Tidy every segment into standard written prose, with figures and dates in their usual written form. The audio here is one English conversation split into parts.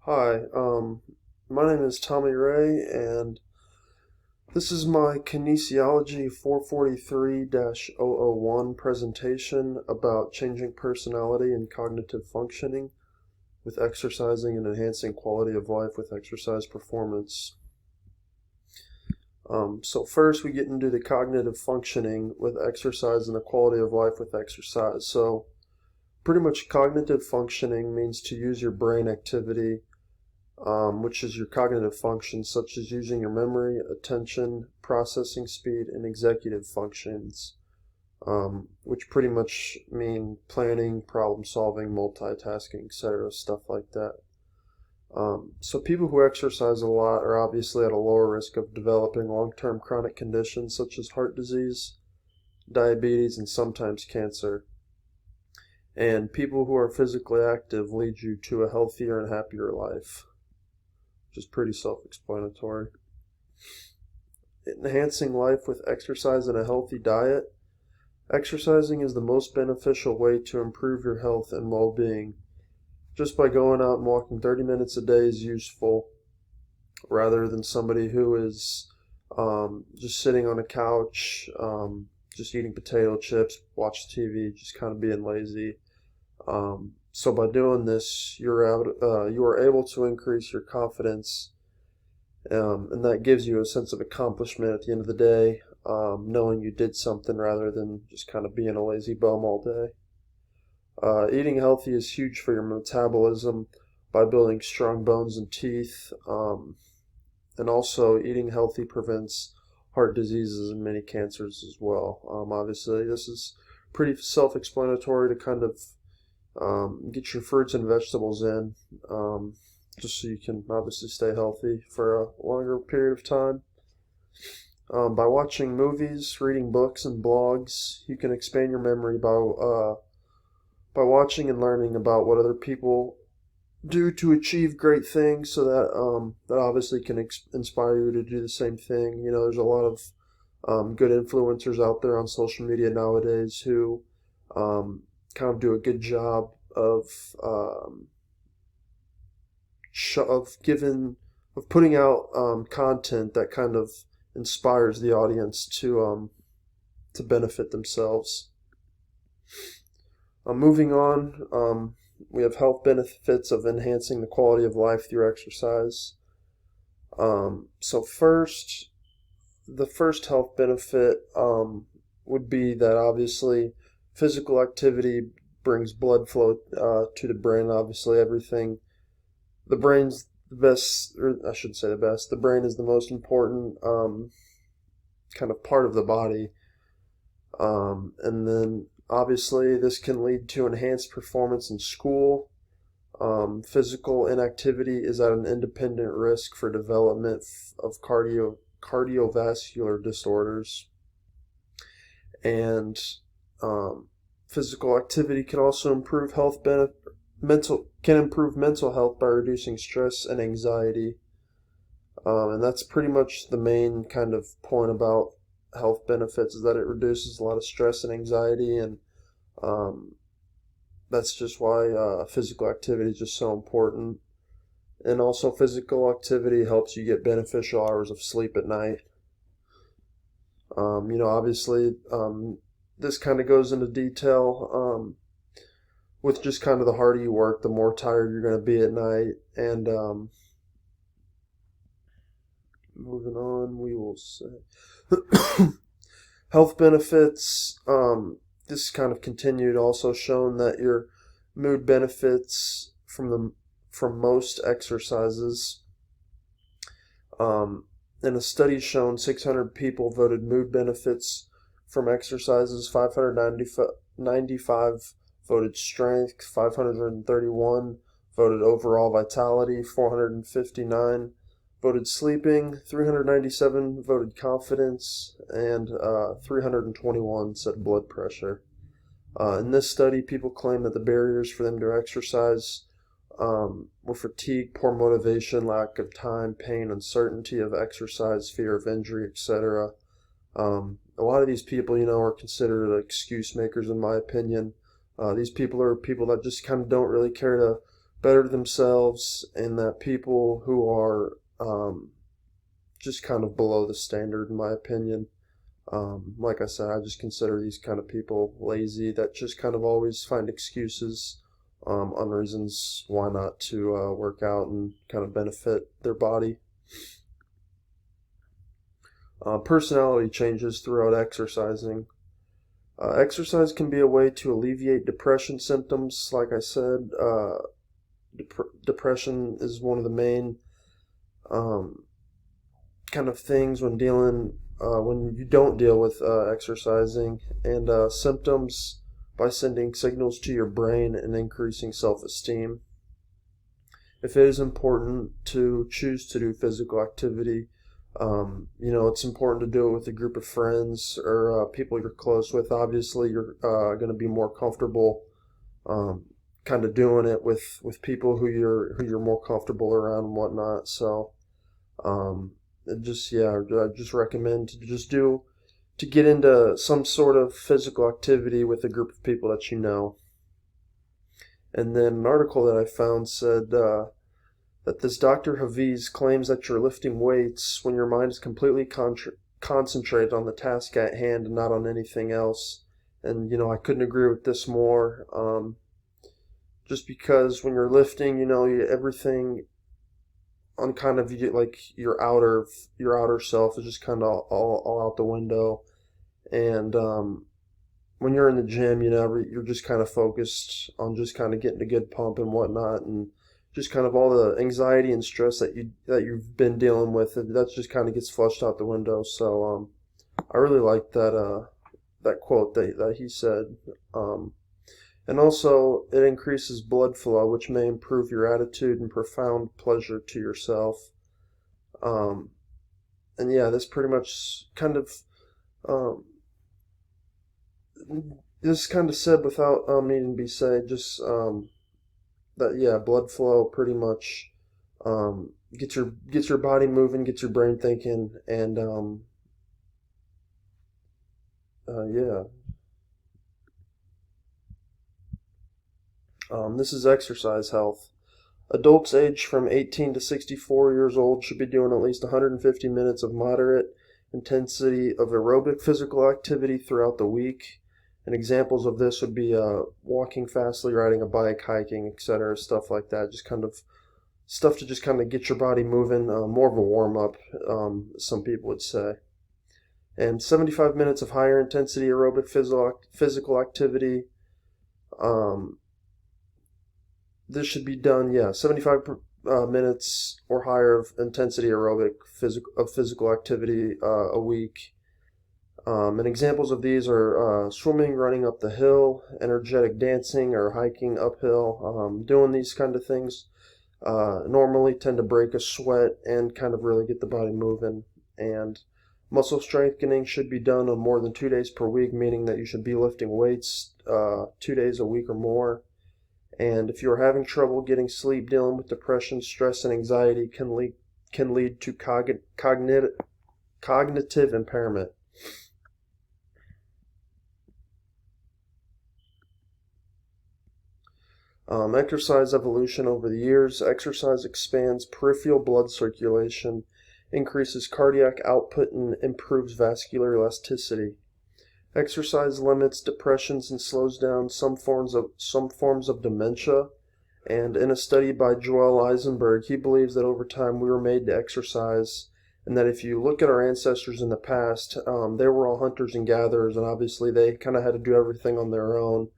Hi, my name is Tommy Ray, and this is my Kinesiology 443-001 presentation about changing personality and cognitive functioning with exercising and enhancing quality of life with exercise performance. So first we get into the cognitive functioning with exercise and the quality of life with exercise. So pretty much cognitive functioning means to use your brain activity, which is your cognitive functions such as using your memory, attention, processing speed, and executive functions, which pretty much mean planning, problem solving, multitasking, etc., stuff like that. So people who exercise a lot are obviously at a lower risk of developing long-term chronic conditions such as heart disease, diabetes, and sometimes cancer. And people who are physically active lead you to a healthier and happier life, which is pretty self-explanatory. Enhancing life with exercise and a healthy diet. Exercising is the most beneficial way to improve your health and well-being. Just by going out and walking 30 minutes a day is useful, rather than somebody who is just sitting on a couch, just eating potato chips, watch TV, just kind of being lazy. So by doing this, you are able to increase your confidence, and that gives you a sense of accomplishment at the end of the day, knowing you did something rather than just kind of being a lazy bum all day. Eating healthy is huge for your metabolism by building strong bones and teeth, and also eating healthy prevents heart diseases and many cancers as well. Obviously, this is pretty self-explanatory to kind of get your fruits and vegetables in, just so you can obviously stay healthy for a longer period of time. By watching movies, reading books, and blogs, you can expand your memory by watching and learning about what other people do to achieve great things, so that that obviously can inspire you to do the same thing. You know, there's a lot of good influencers out there on social media nowadays who kind of do a good job of putting out content that kind of inspires the audience to benefit themselves. Moving on, we have health benefits of enhancing the quality of life through exercise. So the first health benefit would be that obviously physical activity brings blood flow to the brain. Obviously, the brain's the best, or I should say the best. The brain is the most important kind of part of the body, and then obviously this can lead to enhanced performance in school. Physical inactivity is at an independent risk for development of cardiovascular disorders, and physical activity can also improve mental health by reducing stress and anxiety. And that's pretty much the main kind of point about health benefits, is that it reduces a lot of stress and anxiety, and that's just why physical activity is just so important. And also physical activity helps you get beneficial hours of sleep at night. Obviously, this kind of goes into detail with just kind of the harder you work, the more tired you're going to be at night. And moving on, we will say health benefits. This kind of continued, also shown that your mood benefits from most exercises. In a study shown 600 people voted mood benefits from exercises, 595 voted strength, 531 voted overall vitality, 459 voted sleeping, 397 voted confidence, and 321 said blood pressure. In this study, people claim that the barriers for them to exercise were fatigue, poor motivation, lack of time, pain, uncertainty of exercise, fear of injury, etc. A lot of these people, are considered excuse makers, in my opinion. These people are people that just kind of don't really care to better themselves, and that people who are just kind of below the standard, in my opinion. Like I said, I just consider these kind of people lazy that just kind of always find excuses on reasons why not to work out and kind of benefit their body. Personality changes throughout exercising. Exercise can be a way to alleviate depression symptoms. Like I said, depression is one of the main kind of things when you don't deal with exercising, and symptoms by sending signals to your brain and increasing self-esteem. If it is important to choose to do physical activity, it's important to do it with a group of friends or people you're close with. Obviously, you're going to be more comfortable kind of doing it with people who you're more comfortable around and whatnot. So, I just recommend to get into some sort of physical activity with a group of people that you know. And then an article that I found said that this Dr. Hafiz claims that you're lifting weights when your mind is completely concentrated on the task at hand and not on anything else. And, I couldn't agree with this more. Just because when you're lifting, everything on kind of like your outer self is just kind of all out the window. And when you're in the gym, you're just kind of focused on just kind of getting a good pump and whatnot, and just kind of all the anxiety and stress that you've been dealing with, that just kind of gets flushed out the window. So I really like that quote that he said. And also, it increases blood flow, which may improve your attitude and profound pleasure to yourself. And yeah, this pretty much kind of this is kind of said without needing to be said. Just that blood flow pretty much gets your body moving, gets your brain thinking, and yeah. This is exercise health. Adults aged from 18 to 64 years old should be doing at least 150 minutes of moderate intensity of aerobic physical activity throughout the week. And examples of this would be walking fastly, riding a bike, hiking, etc., stuff like that. Just kind of stuff to just kind of get your body moving, more of a warm-up, some people would say. And 75 minutes of higher intensity aerobic physical activity. This should be done, 75 minutes or higher of intensity aerobic physical activity a week. And examples of these are swimming, running up the hill, energetic dancing, or hiking uphill. Doing these kind of things normally tend to break a sweat and kind of really get the body moving. And muscle strengthening should be done on more than 2 days per week, meaning that you should be lifting weights 2 days a week or more. And if you're having trouble getting sleep, dealing with depression, stress, and anxiety can lead to cognitive impairment. Exercise evolution over the years. Exercise expands peripheral blood circulation, increases cardiac output, and improves vascular elasticity. Exercise limits depressions and slows down some forms of dementia. And in a study by Joel Eisenberg, he believes that over time we were made to exercise, and that if you look at our ancestors in the past, they were all hunters and gatherers, and obviously they kind of had to do everything on their own.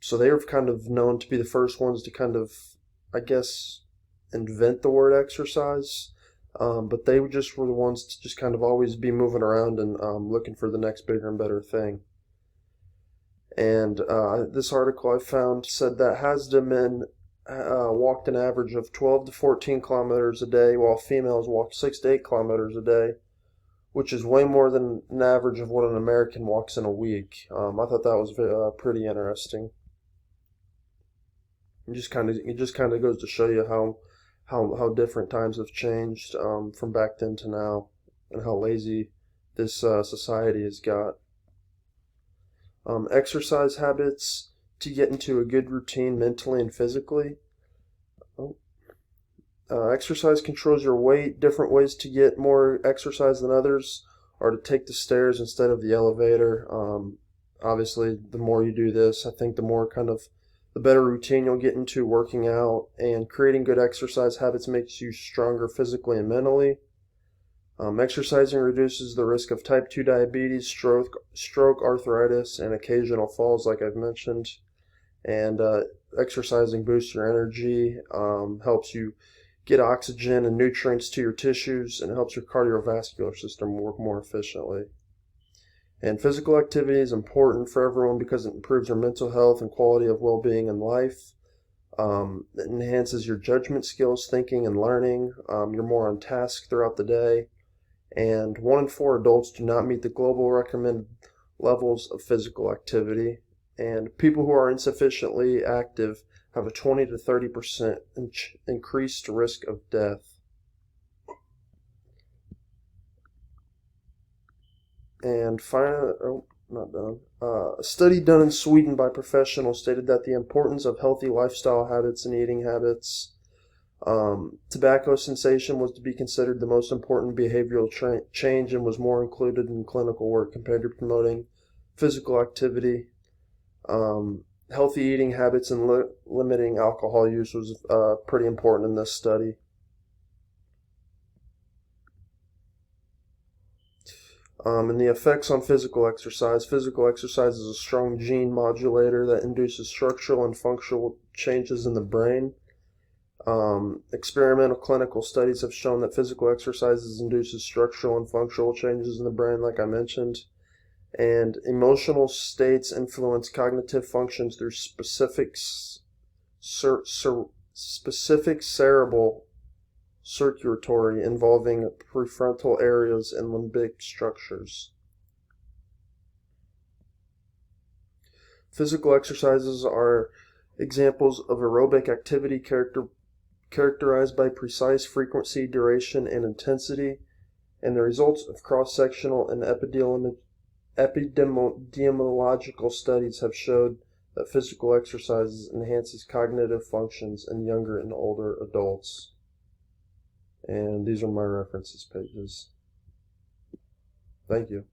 So they were kind of known to be the first ones to kind of, I guess, invent the word exercise. But they just were the ones to just kind of always be moving around and looking for the next bigger and better thing. And this article I found said that Hasda men walked an average of 12 to 14 kilometers a day, while females walked 6 to 8 kilometers a day, which is way more than an average of what an American walks in a week. I thought that was pretty interesting. It just kind of goes to show you how different times have changed from back then to now, and how lazy this society has got. Exercise habits to get into a good routine mentally and physically. Exercise controls your weight. Different ways to get more exercise than others are to take the stairs instead of the elevator. Obviously, the more you do this, I think the better routine you'll get into working out, and creating good exercise habits makes you stronger physically and mentally. Exercising reduces the risk of type 2 diabetes, stroke, arthritis, and occasional falls, like I've mentioned. And exercising boosts your energy, helps you get oxygen and nutrients to your tissues, and helps your cardiovascular system work more efficiently. And physical activity is important for everyone because it improves your mental health and quality of well-being in life. It enhances your judgment skills, thinking, and learning. You're more on task throughout the day. And 1 in 4 adults do not meet the global recommended levels of physical activity. And people who are insufficiently active have a 20 to 30% increased risk of death. And finally, not done. A study done in Sweden by professionals stated that the importance of healthy lifestyle habits and eating habits. Tobacco cessation was to be considered the most important behavioral change and was more included in clinical work compared to promoting physical activity. Healthy eating habits and limiting alcohol use was pretty important in this study. And the effects on physical exercise. Physical exercise is a strong gene modulator that induces structural and functional changes in the brain. Experimental clinical studies have shown that physical exercises induces structural and functional changes in the brain, like I mentioned. And emotional states influence cognitive functions through specific cerebral circuitry involving prefrontal areas and limbic structures. Physical exercises are examples of aerobic activity characterized by precise frequency, duration, and intensity, and the results of cross-sectional and epidemiological studies have showed that physical exercises enhances cognitive functions in younger and older adults. And these are my references pages. Thank you.